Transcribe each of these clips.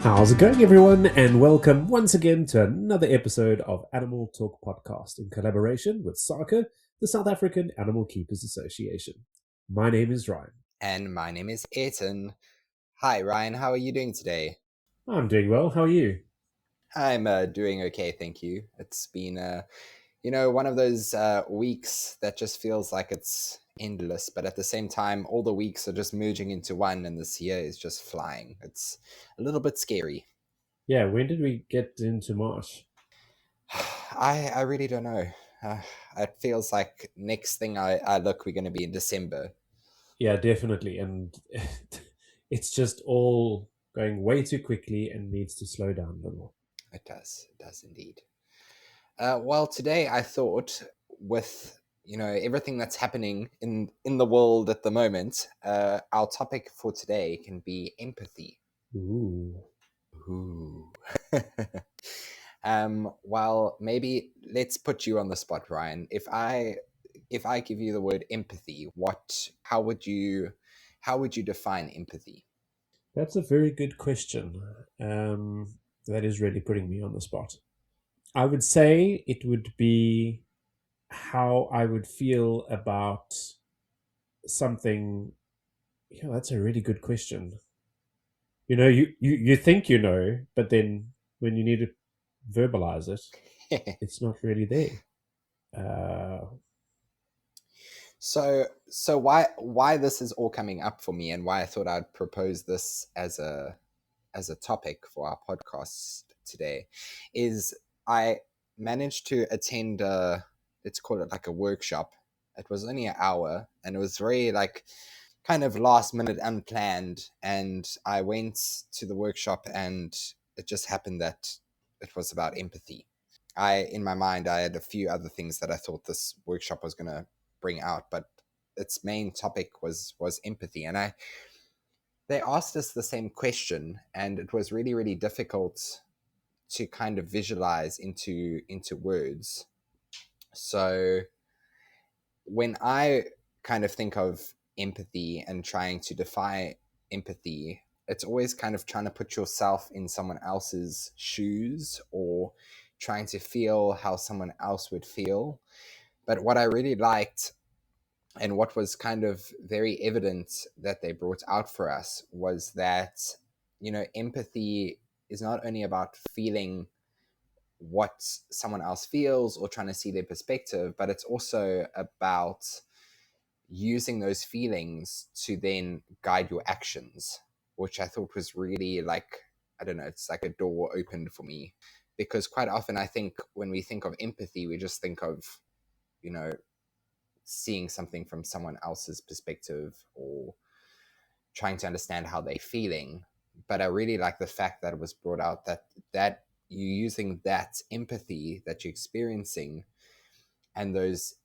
How's it going, everyone? And welcome once again to another episode of Animal Talk Podcast in collaboration with SACA, the South African Animal Keepers Association. My name is Ryne. And my name is Ayrton. Hi, Ryan. How are you doing today? I'm doing well. How are you? I'm doing okay, thank you. It's been, one of those weeks that just feels like it's endless, but at the same time, all the weeks are just merging into one, and this year is just flying. It's a little bit scary. Yeah, when did we get into March? I really don't know. Uh, it feels like next thing I look, we're going to be in December. Yeah, definitely. And it's just all going way too quickly and needs to slow down a little. It does indeed. Well, today I thought with everything that's happening in the world at the moment, our topic for today can be empathy. Ooh. Ooh. Well, maybe let's put you on the spot, Ryan. If I give you the word empathy, how would you define empathy? That's a very good question. That is really putting me on the spot. I would say it would be how I would feel about something. Yeah, that's a really good question. You think you know, but then when you need to verbalize it, it's not really there. So why this is all coming up for me, and why I thought I'd propose this as a topic for our podcast today, is I managed to attend let's call it like a workshop. It was only an hour, and it was very like kind of last minute, unplanned. And I went to the workshop, and it just happened that it was about empathy. In my mind, I had a few other things that I thought this workshop was going to bring out, but its main topic was empathy. And they asked us the same question, and it was really, really difficult to kind of visualize into words. So when I kind of think of empathy and trying to define empathy, it's always kind of trying to put yourself in someone else's shoes, or trying to feel how someone else would feel. But what I really liked, and what was kind of very evident that they brought out for us, was that empathy is not only about feeling what someone else feels or trying to see their perspective, but it's also about using those feelings to then guide your actions, which I thought was really, like, I don't know, it's like a door opened for me. Because quite often I think when we think of empathy, we just think of, you know, seeing something from someone else's perspective, or trying to understand how they're feeling. But I really like the fact that it was brought out that you using that empathy that you're experiencing, and those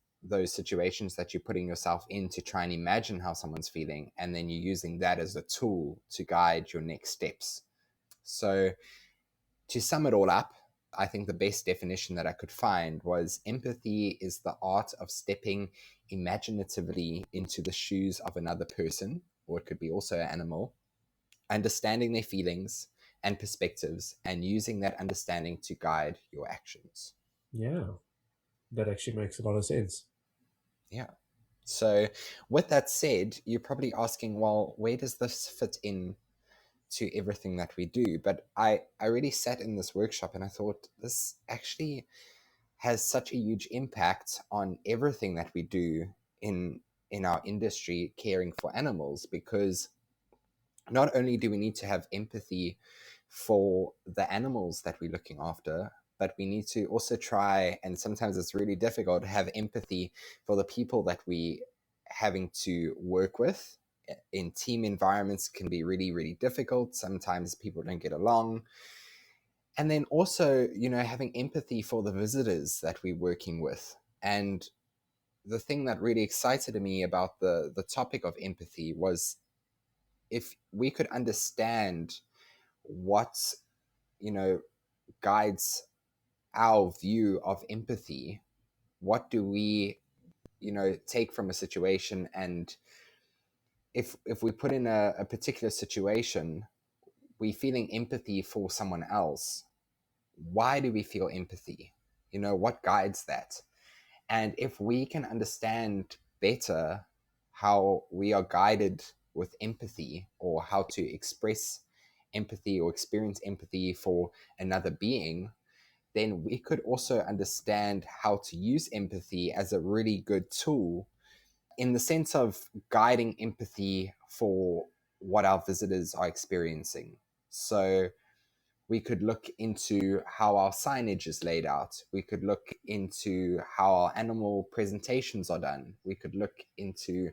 situations that you're putting yourself in to try and imagine how someone's feeling, and then you're using that as a tool to guide your next steps. So to sum it all up, I think the best definition that I could find was: empathy is the art of stepping imaginatively into the shoes of another person, or it could be also an animal, understanding their feelings and perspectives, and using that understanding to guide your actions. Yeah, that actually makes a lot of sense. Yeah. So, with that said, you're probably asking, well, where does this fit in to everything that we do? But I really sat in this workshop, and I thought this actually has such a huge impact on everything that we do in in our industry, caring for animals. Because not only do we need to have empathy for the animals that we're looking after, but we need to also try, and sometimes it's really difficult, to have empathy for the people that we having to work with. In team environments can be really, really difficult. Sometimes people don't get along. And then also, having empathy for the visitors that we're working with. And the thing that really excited me about the topic of empathy was, if we could understand what you know guides our view of empathy, what do we take from a situation, and if we put in a particular situation, we feeling empathy for someone else, why do we feel empathy? What guides that? And if we can understand better how we are guided with empathy, or how to express empathy or experience empathy for another being, then we could also understand how to use empathy as a really good tool in the sense of guiding empathy for what our visitors are experiencing. So we could look into how our signage is laid out. We could look into how our animal presentations are done. We could look into,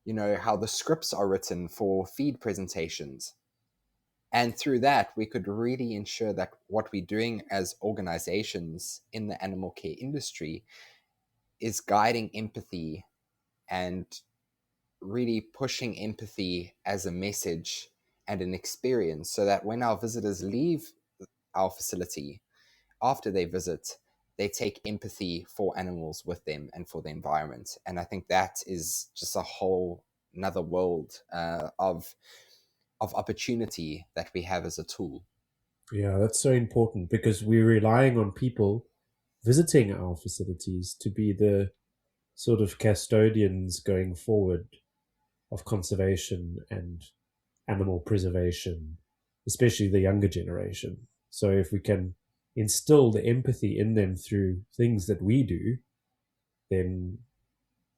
how the scripts are written for feed presentations. And through that, we could really ensure that what we're doing as organizations in the animal care industry is guiding empathy and really pushing empathy as a message and an experience, so that when our visitors leave our facility, after they visit, they take empathy for animals with them and for the environment. And I think that is just a whole another world of opportunity that we have as a tool. Yeah, that's so important because we're relying on people visiting our facilities to be the sort of custodians going forward of conservation and animal preservation, especially the younger generation. So if we can instill the empathy in them through things that we do, then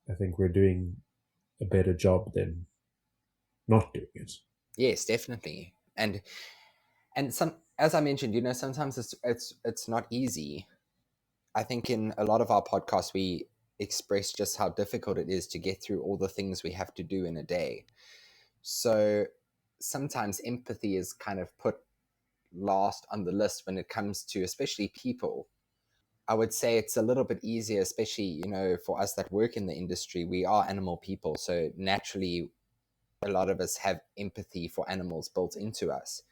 I think we're doing a better job than not doing it. Yes, definitely. And some, as I mentioned, sometimes it's not easy. I think in a lot of our podcasts we express just how difficult it is to get through all the things we have to do in a day. So sometimes empathy is kind of put last on the list when it comes to especially people. I would say it's a little bit easier, especially, for us that work in the industry. We are animal people, so naturally a lot of us have empathy for animals built into us.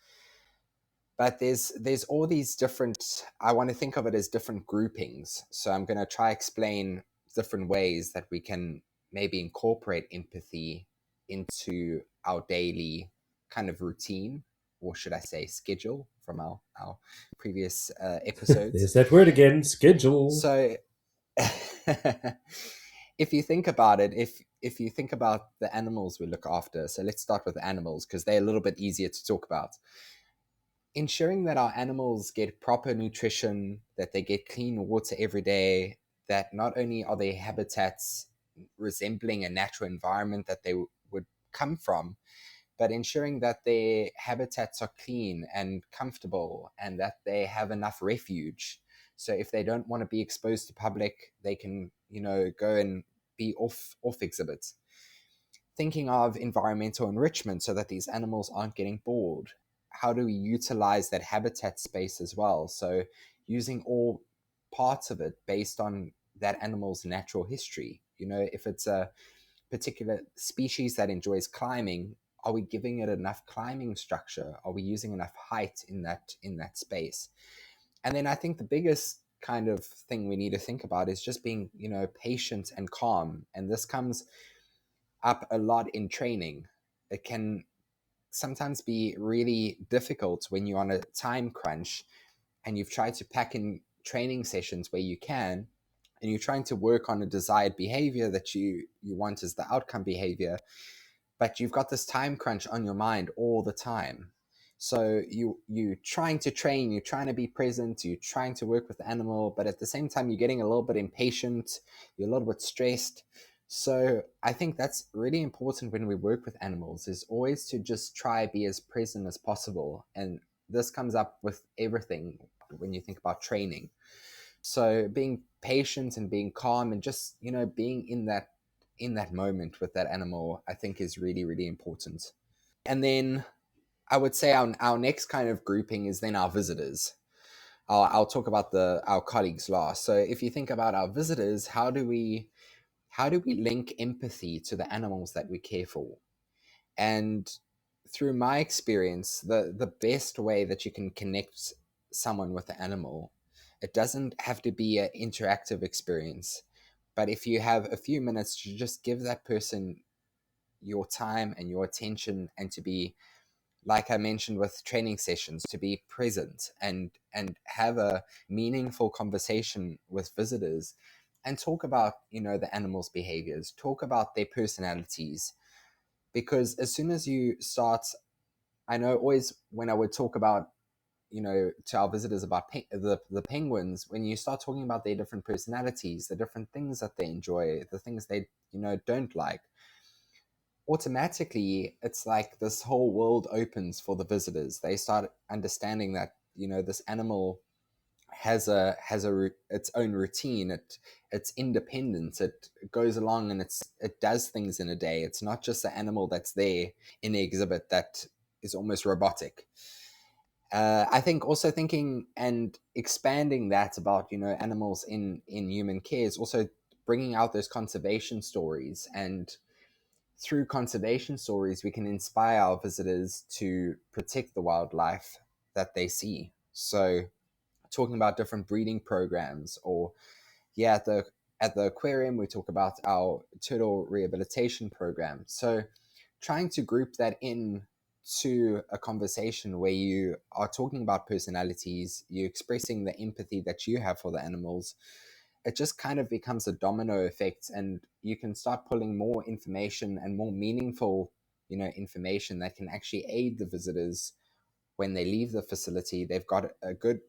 But there's all these different, I want to think of it as different groupings. So I'm going to try explain different ways that we can maybe incorporate empathy into our daily kind of routine, or should I say schedule, from our previous episodes. There's that word again, schedule. So if you think about it, if you think about the animals we look after, so let's start with animals because they're a little bit easier to talk about. Ensuring that our animals get proper nutrition, that they get clean water every day, that not only are their habitats resembling a natural environment that they would come from, but ensuring that their habitats are clean and comfortable and that they have enough refuge. So if they don't want to be exposed to public, they can, go and be off exhibit. Thinking of environmental enrichment so that these animals aren't getting bored. How do we utilize that habitat space as well? So using all parts of it based on that animal's natural history. If it's a particular species that enjoys climbing, are we giving it enough climbing structure? Are we using enough height in that space? And then I think the biggest kind of thing we need to think about is just being, patient and calm. And this comes up a lot in training. It can sometimes be really difficult when you're on a time crunch and you've tried to pack in training sessions where you can, and you're trying to work on a desired behavior that you want as the outcome behavior, but you've got this time crunch on your mind all the time. So you trying to train, you're trying to be present, you're trying to work with the animal, but at the same time you're getting a little bit impatient, you're a little bit stressed. So I think that's really important when we work with animals, is always to just try be as present as possible. And this comes up with everything when you think about training. So being patient and being calm and just, being in that moment with that animal, I think is really, really important. And then I would say our next kind of grouping is then our visitors. I'll talk about our colleagues last. So if you think about our visitors, how do we link empathy to the animals that we care for? And through my experience, the best way that you can connect someone with the animal, it doesn't have to be an interactive experience, but if you have a few minutes to just give that person your time and your attention, and to be like I mentioned with training sessions, to be present and have a meaningful conversation with visitors and talk about, the animals' behaviors, talk about their personalities. Because as soon as you start, I know always when I would talk about, to our visitors about the penguins, when you start talking about their different personalities, the different things that they enjoy, the things they, don't like, automatically it's like this whole world opens for the visitors. They start understanding that, this animal has its own routine. It's independent. It goes along and it does things in a day. It's not just the animal that's there in the exhibit that is almost robotic. I think also thinking and expanding that about, animals in human care is also bringing out those conservation stories. And through conservation stories, we can inspire our visitors to protect the wildlife that they see. So talking about different breeding programs, or yeah, at the aquarium we talk about our turtle rehabilitation program. So trying to group that in to a conversation where you are talking about personalities, you're expressing the empathy that you have for the animals, it just kind of becomes a domino effect, and you can start pulling more information and more meaningful, information that can actually aid the visitors when they leave the facility. They've got a good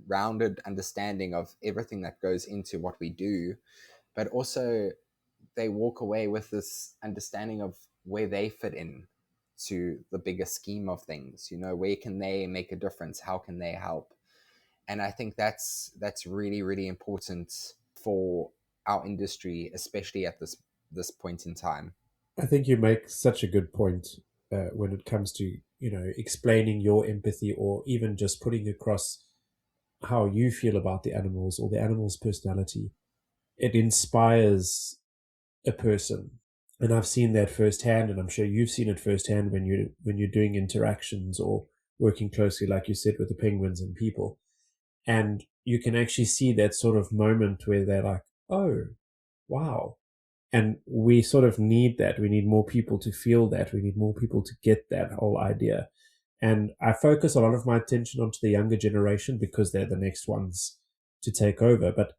rounded understanding of everything that goes into what we do, but also they walk away with this understanding of where they fit in to the bigger scheme of things. Where can they make a difference? How can they help? And I think that's really, really important for our industry, especially at this point in time. I think you make such a good point when it comes to explaining your empathy, or even just putting across how you feel about the animals or the animal's personality. It inspires a person, and I've seen that firsthand, and I'm sure you've seen it firsthand when you're doing interactions or working closely, like you said, with the penguins and people. And you can actually see that sort of moment where they're like, oh, wow. And we sort of need that. We need more people to feel that. We need more people to get that whole idea. And I focus a lot of my attention onto the younger generation because they're the next ones to take over, but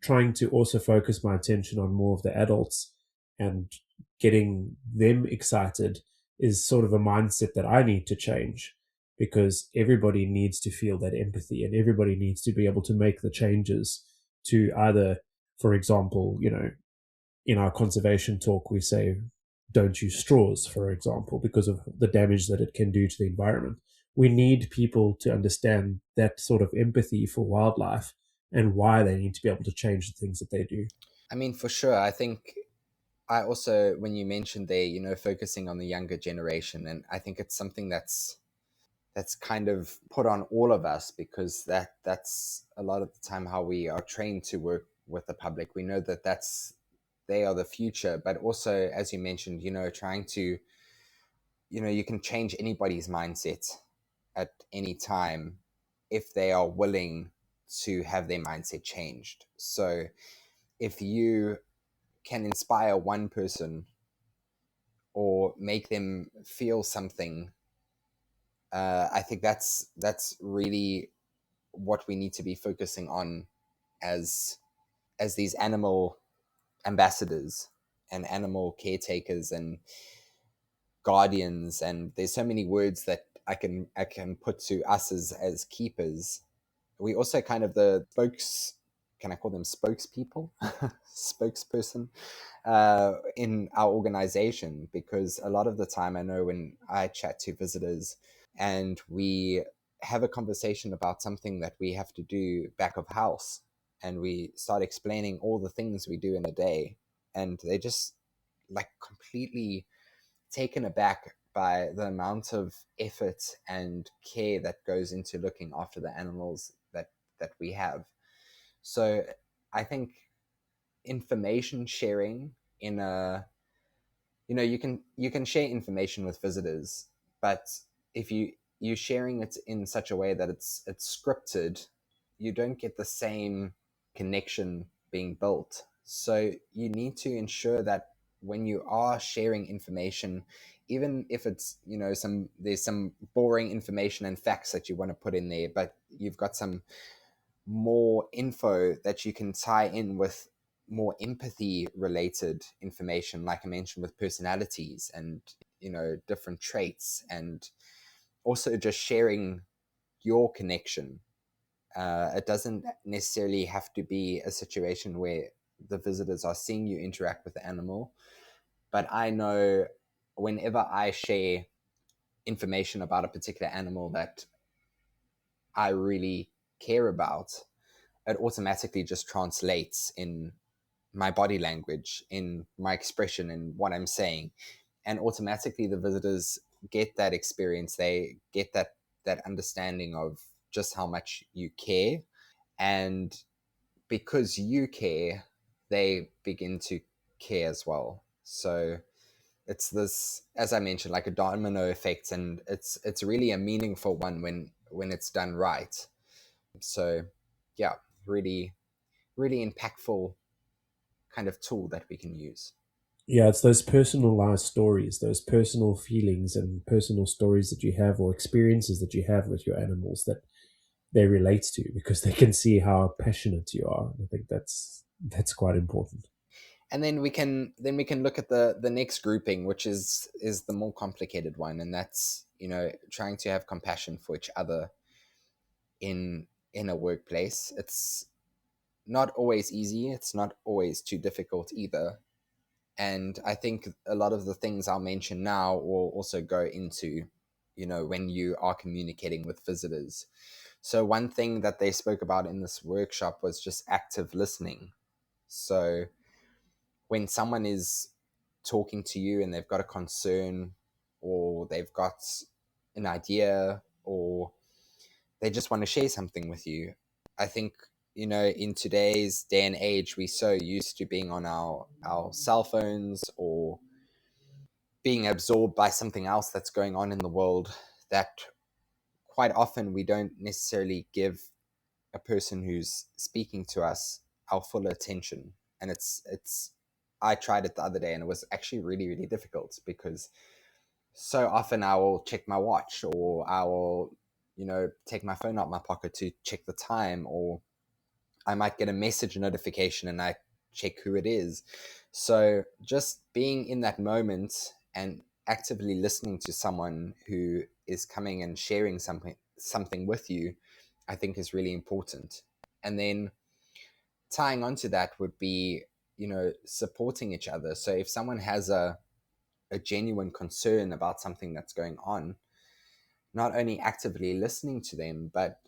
trying to also focus my attention on more of the adults and getting them excited is sort of a mindset that I need to change, because everybody needs to feel that empathy and everybody needs to be able to make the changes to either, for example, in our conservation talk, we say, don't use straws, for example, because of the damage that it can do to the environment. We need people to understand that sort of empathy for wildlife and why they need to be able to change the things that they do. I mean, for sure. I think I also, when you mentioned there, focusing on the younger generation, and I think it's something that's kind of put on all of us, because that's a lot of the time how we are trained to work with the public. We know that they are the future, but also, as you mentioned, trying to, you can change anybody's mindset at any time if they are willing to have their mindset changed. So if you can inspire one person or make them feel something, I think that's really what we need to be focusing on as these animal ambassadors and animal caretakers and guardians. And there's so many words that I can put to us as keepers. We also kind of the spokes, can I call them spokespeople, spokesperson, in our organization, because a lot of the time I know when I chat to visitors and we have a conversation about something that we have to do back of house, and we start explaining all the things we do in a day, and they just like completely taken aback by the amount of effort and care that goes into looking after the animals that we have. So I think information sharing in a, you can share information with visitors, but if you're sharing it in such a way that it's scripted, you don't get the same connection being built. So you need to ensure that when you are sharing information even if it's, there's some boring information and facts that you want to put in there, but you've got some more info that you can tie in with more empathy related information, like I mentioned, with personalities and, different traits, and also just sharing your connection. It doesn't necessarily have to be a situation where the visitors are seeing you interact with the animal, but I know whenever I share information about a particular animal that I really care about, it automatically just translates in my body language, in my expression, in what I'm saying. And automatically the visitors get that experience. They get that understanding of just how much you care. And because you care, they begin to care as well. So it's this, as I mentioned, like a domino effect, and it's really a meaningful one when it's done right. So yeah, really, really impactful kind of tool that we can use. Yeah, it's those personalized stories, those personal feelings and personal stories that you have, or experiences that you have with your animals, that they relate to, because they can see how passionate you are. I think that's quite important. And then we can look at the next grouping, which is the more complicated one, and that's, trying to have compassion for each other in a workplace. It's not always easy. It's not always too difficult either. And I think a lot of the things I'll mention now will also go into, when you are communicating with visitors. So one thing that they spoke about in this workshop was just active listening. So when someone is talking to you and they've got a concern, or they've got an idea, or they just want to share something with you, I think, in today's day and age, we're so used to being on our cell phones, or being absorbed by something else that's going on in the world, that quite often we don't necessarily give a person who's speaking to us our full attention. And it's I tried it the other day, and it was actually really, really difficult, because so often I will check my watch, or I will, take my phone out my pocket to check the time, or I might get a message notification and I check who it is. So just being in that moment and actively listening to someone who is coming and sharing something with you, I think is really important. And then tying onto that would be, supporting each other. So if someone has a genuine concern about something that's going on, not only actively listening to them, but,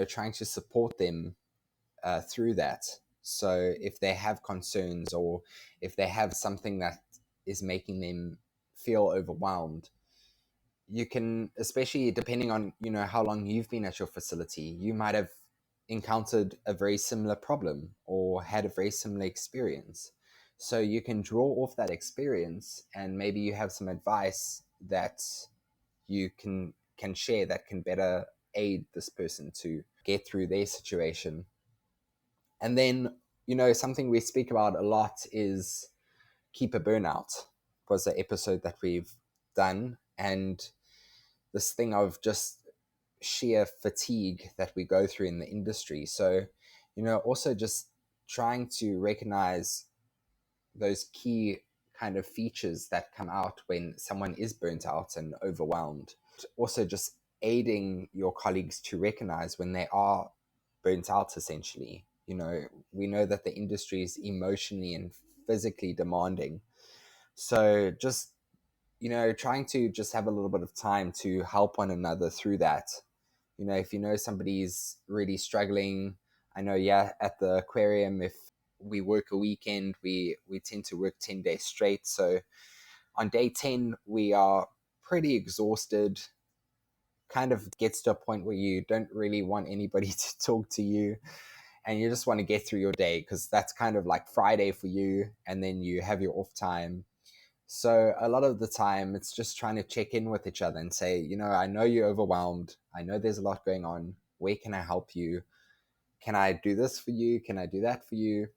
trying to support them through that. So if they have concerns, or if they have something that is making them feel overwhelmed, you can, especially depending on, how long you've been at your facility, you might have encountered a very similar problem or had a very similar experience. So you can draw off that experience, and maybe you have some advice that you can share that can better aid this person to get through their situation. And then, something we speak about a lot is keeper burnout, was the episode that we've done. And this thing of just sheer fatigue that we go through in the industry. So, also just trying to recognize those key kind of features that come out when someone is burnt out and overwhelmed. Also, just aiding your colleagues to recognize when they are burnt out, essentially. We know that the industry is emotionally and physically demanding. So just, trying to just have a little bit of time to help one another through that. If somebody's really struggling, I know, yeah, at the aquarium, if we work a weekend, we tend to work 10 days straight. So on day 10, we are pretty exhausted. Kind of gets to a point where you don't really want anybody to talk to you, and you just want to get through your day, because that's kind of like Friday for you, and then you have your off time. So a lot of the time, it's just trying to check in with each other and say, I know you're overwhelmed. I know there's a lot going on. Where can I help you? Can I do this for you? Can I do that for you?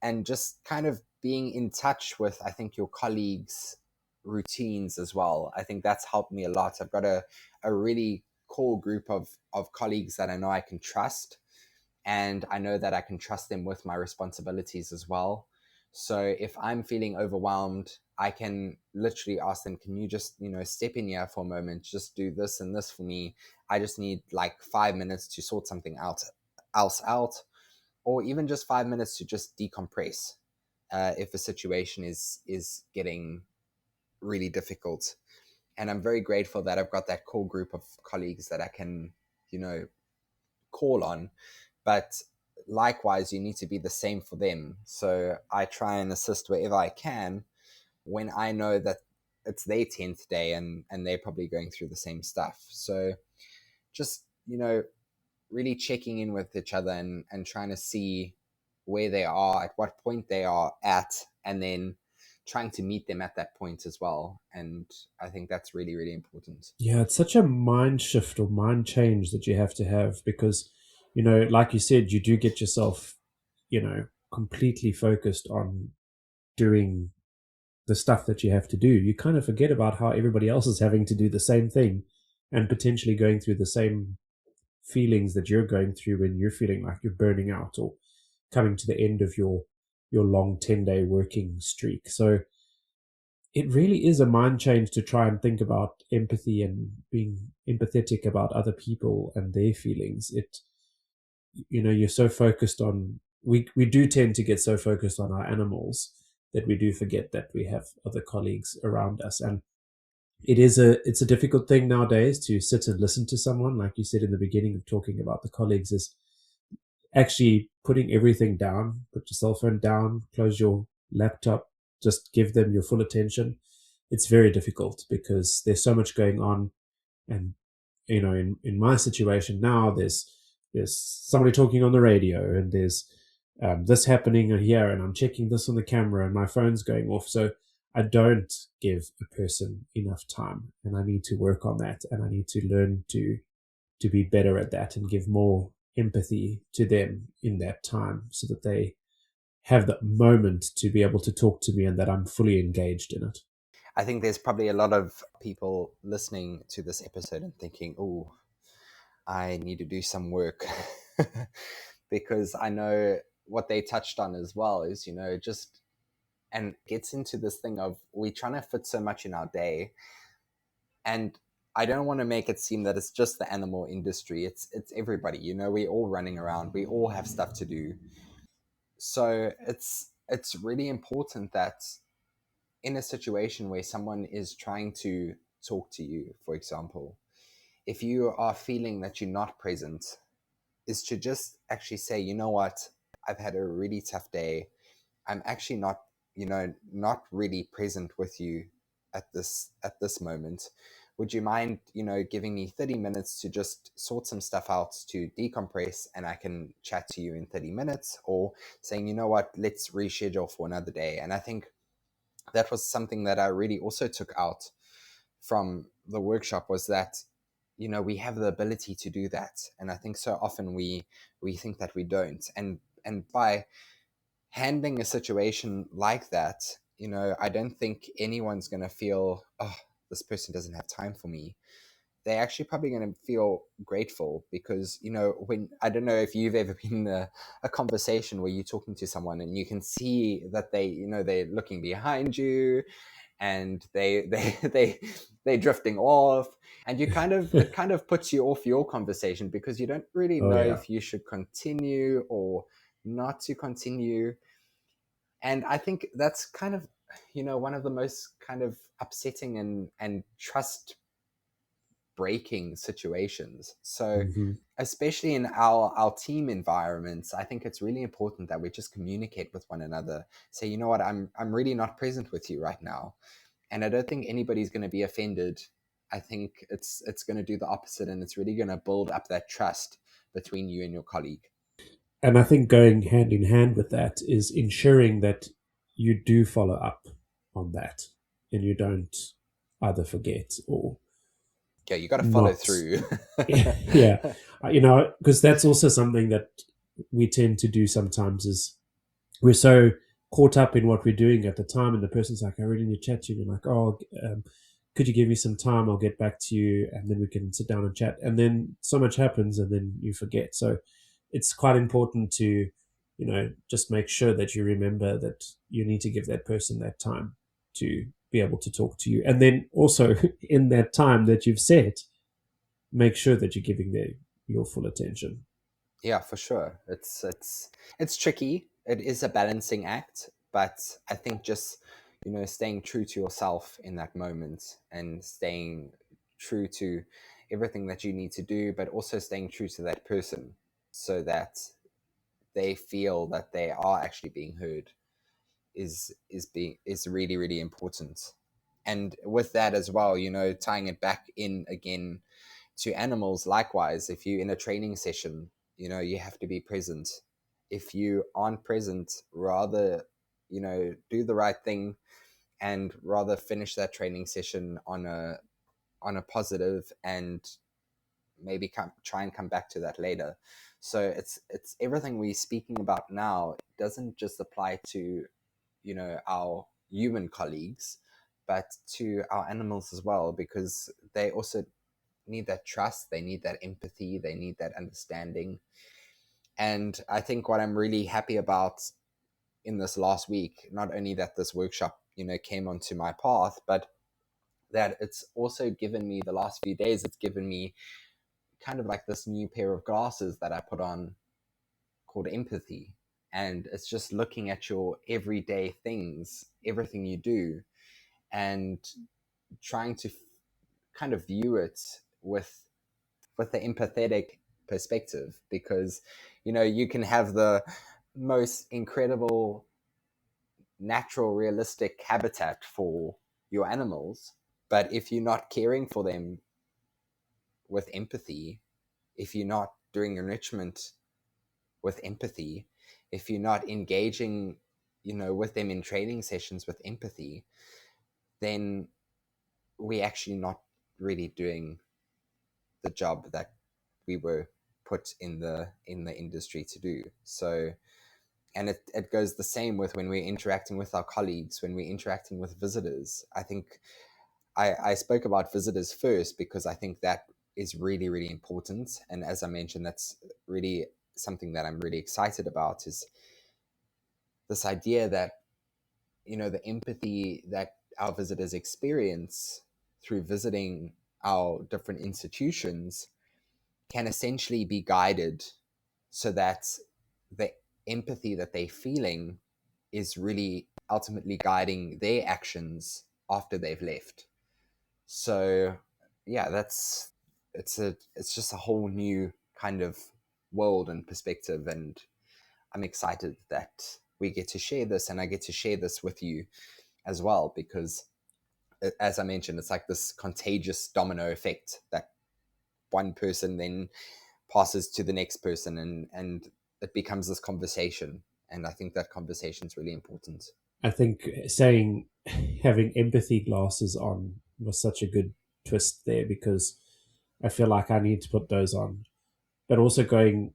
And just kind of being in touch with, I think, your colleagues routines as well. I think that's helped me a lot. I've got a really core group of colleagues that I know I can trust, and I know that I can trust them with my responsibilities as well. So if I'm feeling overwhelmed, I can literally ask them, can you just, step in here for a moment, just do this and this for me. I just need like 5 minutes to sort something else out, or even just 5 minutes to just decompress. If the situation is getting really difficult. And I'm very grateful that I've got that core group of colleagues that I can, call on. But likewise, you need to be the same for them. So I try and assist wherever I can when I know that it's their 10th day, and they're probably going through the same stuff. So just, really checking in with each other, and trying to see where they are, at what point they are at, and then trying to meet them at that point as well. And I think that's really, really important. Yeah, it's such a mind shift or mind change that you have because, like you said, you do get yourself, completely focused on doing the stuff that you have to do. You kind of forget about how everybody else is having to do the same thing and potentially going through the same feelings that you're going through when you're feeling like you're burning out or coming to the end of your long 10-day working streak. So it really is a mind change to try and think about empathy and being empathetic about other people and their feelings. You're so focused on, we do tend to get so focused on our animals that we do forget that we have other colleagues around us. And it's a difficult thing nowadays to sit and listen to someone, like you said in the beginning of talking about the colleagues, is actually putting everything down. Put your cell phone down, close your laptop, just give them your full attention. It's very difficult because there's so much going on. And in my situation now, there's somebody talking on the radio, and there's this happening here, and I'm checking this on the camera, and my phone's going off. So I don't give a person enough time, and I need to work on that, and I need to learn to be better at that and give more empathy to them in that time so that they have that moment to be able to talk to me and that I'm fully engaged in it. I think there's probably a lot of people listening to this episode and thinking, oh, I need to do some work. Because I know what they touched on as well is, just, and gets into this thing of we trying to fit so much in our day. And I don't want to make it seem that it's just the animal industry. It's everybody. We're all running around. We all have stuff to do. So it's really important that in a situation where someone is trying to talk to you, for example, if you are feeling that you're not present, is to just actually say, you know what, I've had a really tough day. I'm actually not really present with you at this moment. Would you mind, giving me 30 minutes to just sort some stuff out, to decompress, and I can chat to you in 30 minutes? Or saying, you know what, let's reschedule for another day. And I think that was something that I really also took out from the workshop, was that we have the ability to do that. And I think so often we think that we don't. And by handling a situation like that, I don't think anyone's going to feel, oh, this person doesn't have time for me. They're actually probably going to feel grateful, because when, I don't know if you've ever been in a conversation where you're talking to someone and you can see that they're looking behind you, and they're drifting off, and it kind of puts you off your conversation, because you don't really Oh know yeah. if you should continue or not to continue. And I think that's kind of one of the most kind of upsetting and trust breaking situations. So Mm-hmm. especially in our team environments, I think it's really important that we just communicate with one another. Say, you know what, I'm really not present with you right now. And I don't think anybody's going to be offended. I think it's going to do the opposite, and it's really going to build up that trust between you and your colleague. And I think going hand in hand with that is ensuring that you do follow up on that and you don't either forget or Yeah, you got to follow not. through. Yeah, because that's also something that we tend to do sometimes is we're so caught up in what we're doing at the time, and the person's like, I really need to chat to you. And you're like, oh, could you give me some time? I'll get back to you, and then we can sit down and chat. And then so much happens, and then you forget. So it's quite important to, just make sure that you remember that you need to give that person that time to be able to talk to you. And then also in that time that you've set, make sure that you're giving them your full attention. Yeah, for sure. It's tricky. It is a balancing act, but I think just, staying true to yourself in that moment and staying true to everything that you need to do, but also staying true to that person so that they feel that they are actually being heard is really, really important. And with that as well, tying it back in again to animals, likewise, if you're in a training session, you have to be present. If you aren't present, rather, do the right thing and rather finish that training session on a positive, and maybe try and come back to that later. So it's everything we're speaking about now doesn't just apply to our human colleagues, but to our animals as well, because they also need that trust, they need that empathy, they need that understanding. And I think what I'm really happy about in this last week, not only that this workshop, came onto my path, but that it's also given me, the last few days, it's given me kind of like this new pair of glasses that I put on called empathy. And it's just looking at your everyday things, everything you do, and trying to kind of view it with the empathetic perspective, because you can have the most incredible natural realistic habitat for your animals, but if you're not caring for them with empathy, if you're not doing enrichment with empathy, if you're not engaging with them in training sessions with empathy, then we're actually not really doing the job that we were put in the industry to do. So, and it goes the same with when we're interacting with our colleagues, when we're interacting with visitors. I think I spoke about visitors first because I think that is really, really important. And as I mentioned, that's really something that I'm really excited about, is this idea that, the empathy that our visitors experience through visiting our different institutions can essentially be guided so that the empathy that they're feeling is really ultimately guiding their actions after they've left. So yeah, it's just a whole new kind of world and perspective, and I'm excited that we get to share this, and I get to share this with you as well, because as I mentioned, it's like this contagious domino effect that one person then passes to the next person, and it becomes this conversation, and I think that conversation is really important. I think saying having empathy glasses on was such a good twist there, because I feel like I need to put those on. But also going,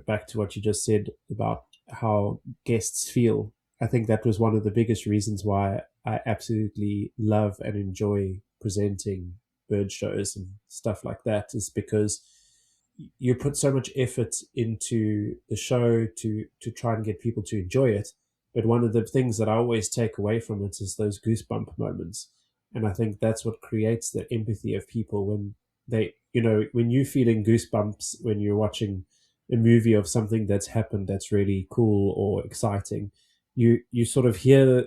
back to what you just said about how guests feel, I think that was one of the biggest reasons why I absolutely love and enjoy presenting bird shows and stuff like that, is because you put so much effort into the show to try and get people to enjoy it. But one of the things that I always take away from it is those goosebump moments. And I think that's what creates the empathy of people when when you're feeling goosebumps when you're watching a movie of something that's happened that's really cool or exciting. You sort of hear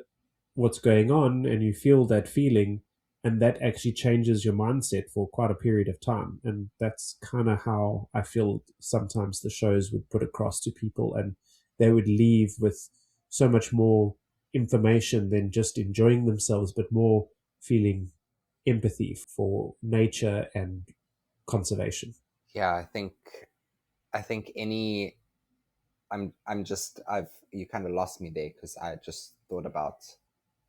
what's going on and you feel that feeling, and that actually changes your mindset for quite a period of time. And that's kind of how I feel sometimes the shows would put across to people, and they would leave with so much more information than just enjoying themselves, but more feeling empathy for nature and conservation. Yeah, I think any I'm just I've you kind of lost me there, because I just thought about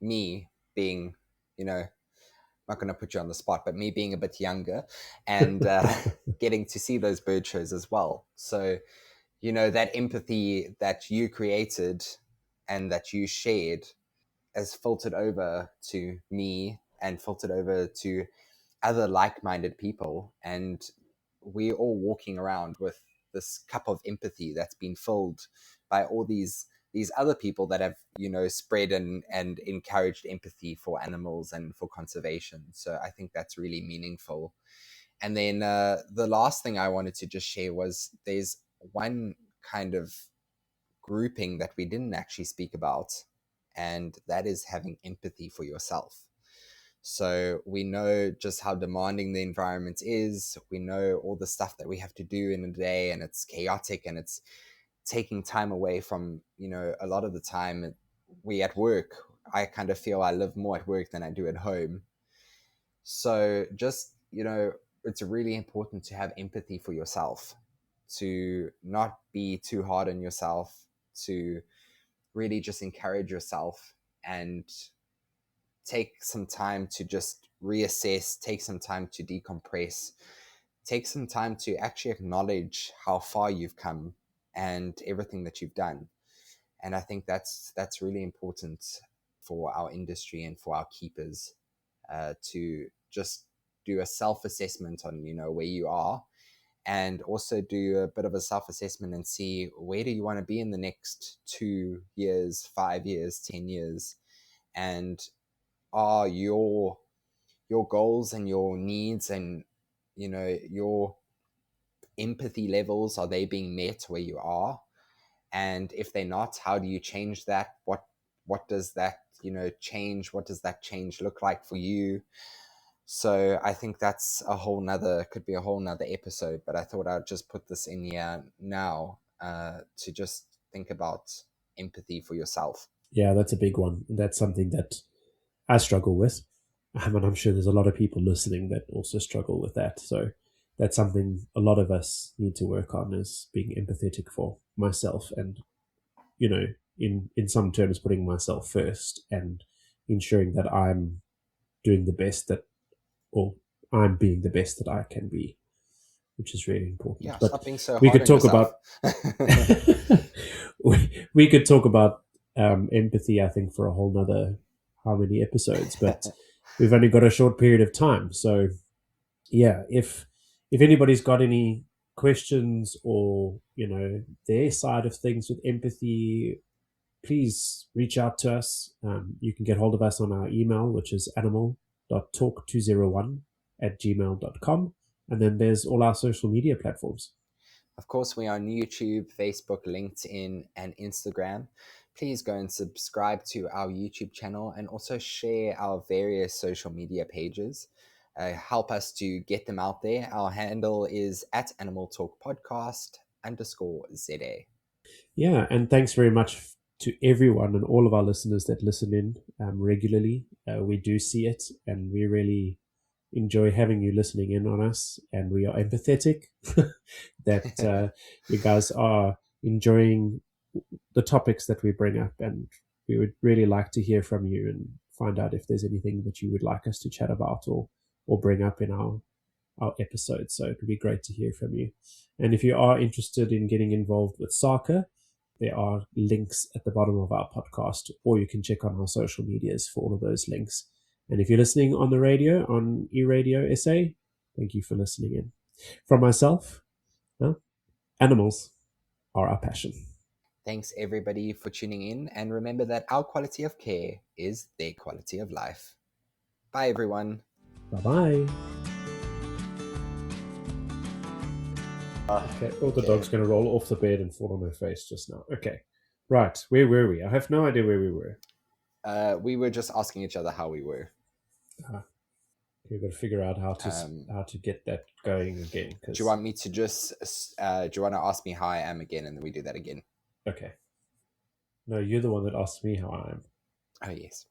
me being, not going to put you on the spot, but me being a bit younger, and getting to see those bird shows as well. So, that empathy that you created and that you shared has filtered over to me and filtered over to other like-minded people, and we're all walking around with this cup of empathy that's been filled by all these other people that have, you know, spread and encouraged empathy for animals and for conservation. So I think that's really meaningful. And then the last thing I wanted to just share was there's one kind of grouping that we didn't actually speak about, and that is having empathy for yourself. So we know just how demanding the environment is. We know all the stuff that we have to do in a day, and it's chaotic, and it's taking time away from, you know, a lot of the time we at work. I kind of feel I live more at work than I do at home. So just, you know, it's really important to have empathy for yourself, to not be too hard on yourself, to really just encourage yourself and take some time to just reassess, take some time to decompress, take some time to actually acknowledge how far you've come and everything that you've done. And I think that's really important for our industry and for our keepers, to just do a self-assessment on, you know, where you are, and also do a bit of a self-assessment and see where do you want to be in the next 2 years, 5 years, 10 years, and are your goals and your needs and, you know, your empathy levels, are they being met where you are? And if they're not, how do you change that? What does that, you know, change? What does that change look like for you? So I think that's could be a whole nother episode, but I thought I'd just put this in here now, to just think about empathy for yourself. Yeah, that's a big one. That's something that I struggle with. And I'm sure there's a lot of people listening that also struggle with that. So that's something a lot of us need to work on, is being empathetic for myself, and, you know, in some terms, putting myself first and ensuring that I'm doing the best that, or I'm being the best that I can be, which is really important. Yeah, But stop being so we hard could on talk yourself. about we could talk about empathy, I think, for a whole nother how many episodes, but we've only got a short period of time. So yeah, if anybody's got any questions, or, you know, their side of things with empathy, please reach out to us. You can get hold of us on our email, which is animal.talk201@gmail.com. And then there's all our social media platforms. Of course, we are on YouTube, Facebook, LinkedIn, and Instagram. Please go and subscribe to our YouTube channel and also share our various social media pages. Help us to get them out there. Our handle is at Animal Talk Podcast _ZA. Yeah, and thanks very much to everyone and all of our listeners that listen in regularly. We do see it, and we really enjoy having you listening in on us, and we are empathetic that you guys are enjoying the topics that we bring up, and we would really like to hear from you and find out if there's anything that you would like us to chat about, or bring up in our episodes. So it would be great to hear from you. And if you are interested in getting involved with soccer, there are links at the bottom of our podcast, or you can check on our social medias for all of those links. And if you're listening on the radio, on eRadio SA, thank you for listening in. From myself, animals are our passion. Thanks everybody for tuning in, and remember that our quality of care is their quality of life. Bye everyone. Bye-bye. Okay, the dog's going to roll off the bed and fall on her face just now. Okay, right, where were we? I have no idea where we were. We were just asking each other how we were. We've got to figure out how to get that going again. Do you want me to just, do you want to ask me how I am again, and then we do that again? Okay. No, you're the one that asked me how I am. Oh, yes.